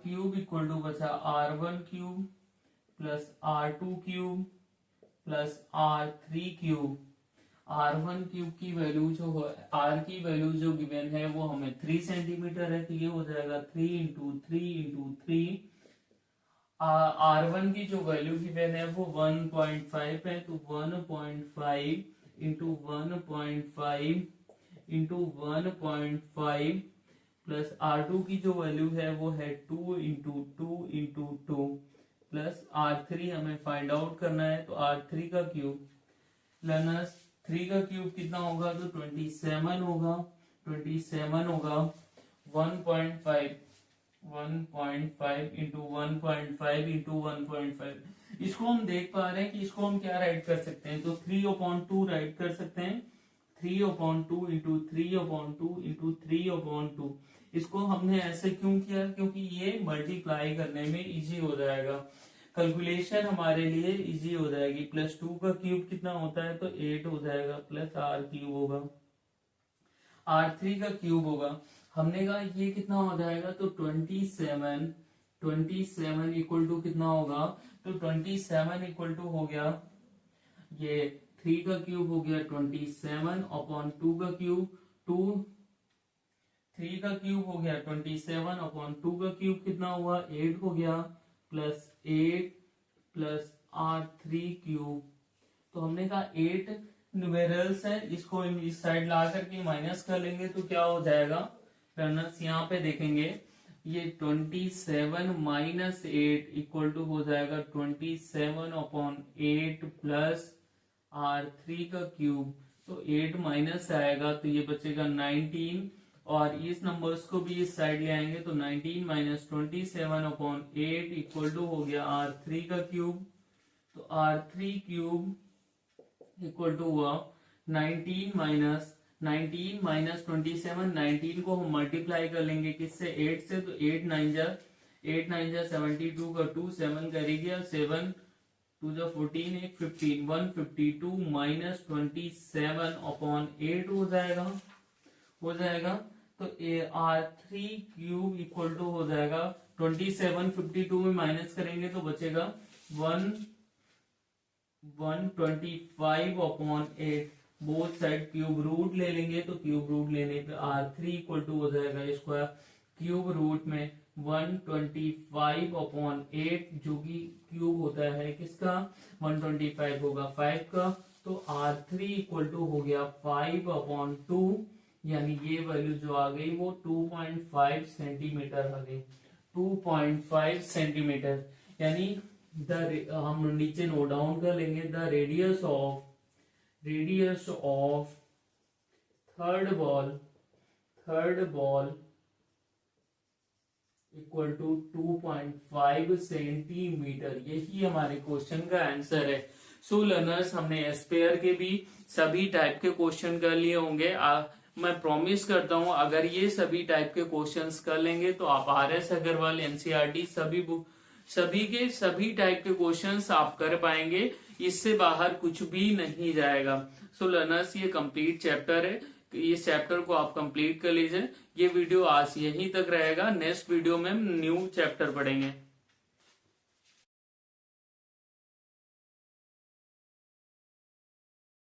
क्यूब इक्वल टू बचा R1 cube plus R2 cube plus R3 cube. R1 cube की वैल्यू जो है, R की वैल्यू जो गिवन है वो हमें 3 सेंटीमीटर है, तो ये हो जाएगा 3 इंटू 3 R1 की जो वैल्यू गिवन है वो 1.5 है, तो 1.5 इंटू 1.5 इंटू 1.5 प्लस R2 की जो वैल्यू है वो है 2 इंटू 2 प्लस R3 हमें फाइंड आउट करना है, तो R3 का क्यूब लर्नर्स 3 का क्यूब कितना होगा, तो 27 होगा 1.5 इंटू 1.5 इसको हम देख पा रहे हैं कि इसको हम क्या राइट कर सकते हैं, तो 3/2 राइट कर सकते हैं। 3/2 इंटू 3/2 इंटू 3/2। इसको हमने ऐसे क्यों किया, क्योंकि ये मल्टीप्लाई करने में इजी हो जाएगा, कैलकुलेशन हमारे लिए इजी हो जाएगी। प्लस 2 का क्यूब कितना होता है, तो 8 हो जाएगा प्लस R क्यूब होगा, R3 का क्यूब होगा। हमने कहा ये कितना हो जाएगा, तो 27 इक्वल टू कितना होगा, तो 27 इक्वल टू हो गया ये 3 का क्यूब हो गया 27/2 का क्यूब 3 का क्यूब हो गया 27/2 का क्यूब कितना हुआ 8 हो गया प्लस 8 प्लस R3 क्यूब। तो हमने कहा 8 न्यूमेरल्स है, इसको इस साइड ला करके माइनस कर लेंगे तो क्या हो जाएगा रनर्स, यहाँ पे देखेंगे ये 27 माइनस 8 इक्वल टू हो जाएगा 27/8 प्लस R3 का क्यूब। तो 8 माइनस आएगा तो ये बचेगा 19, और इस नंबर्स को भी इस साइड ले आएंगे तो 19 माइनस 27/8 इक्वल टू हो गया R3 का क्यूब। तो R3 क्यूब इक्वल टू हुआ 19 माइनस 27, 19 को हम मल्टीप्लाई कर लेंगे किससे 8 से, तो 8 9 जा 72 का 2 7 करी गया 7 2 जा 14 1 15 152 माइनस 27/8 हो जाएगा। तो R3 क्यूब इक्वल टू हो जाएगा 27 52 में माइनस करेंगे तो बचेगा 125/8। बोथ साइड क्यूब रूट ले लेंगे तो क्यूब रूट लेने पे R3 इक्वल टू हो जाएगा स्क्वायर क्यूब रूट में 125/8, जो कि क्यूब होता है किसका 125 होगा 5 का। तो R3 इक्वल टू हो गया 5/2, यानी ये वैल्यू जो आ गई वो 2.5 सेंटीमीटर आ गई 2.5 सेंटीमीटर। यानी हम नीचे नोट डाउन कर लेंगे the radius of third ball equal to 2.5 centimetre. यही हमारे क्वेश्चन का आंसर है। सो लर्नर्स, हमने एस्पेयर के भी सभी टाइप के क्वेश्चन कर लिए होंगे। मैं प्रॉमिस करता हूं अगर ये सभी टाइप के क्वेश्चंस कर लेंगे तो आप RS अग्रवाल एनसीईआरटी सभी बुक सभी के सभी टाइप के क्वेश्चंस आप कर पाएंगे, इससे बाहर कुछ भी नहीं जाएगा। सो लर्नर्स ये कंप्लीट चैप्टर है, इस चैप्टर को आप कंप्लीट कर लीजिए। ये वीडियो आज यहीं तक रहेगा, नेक्स्ट वीडियो में हम न्यू चैप्टर पढ़ेंगे।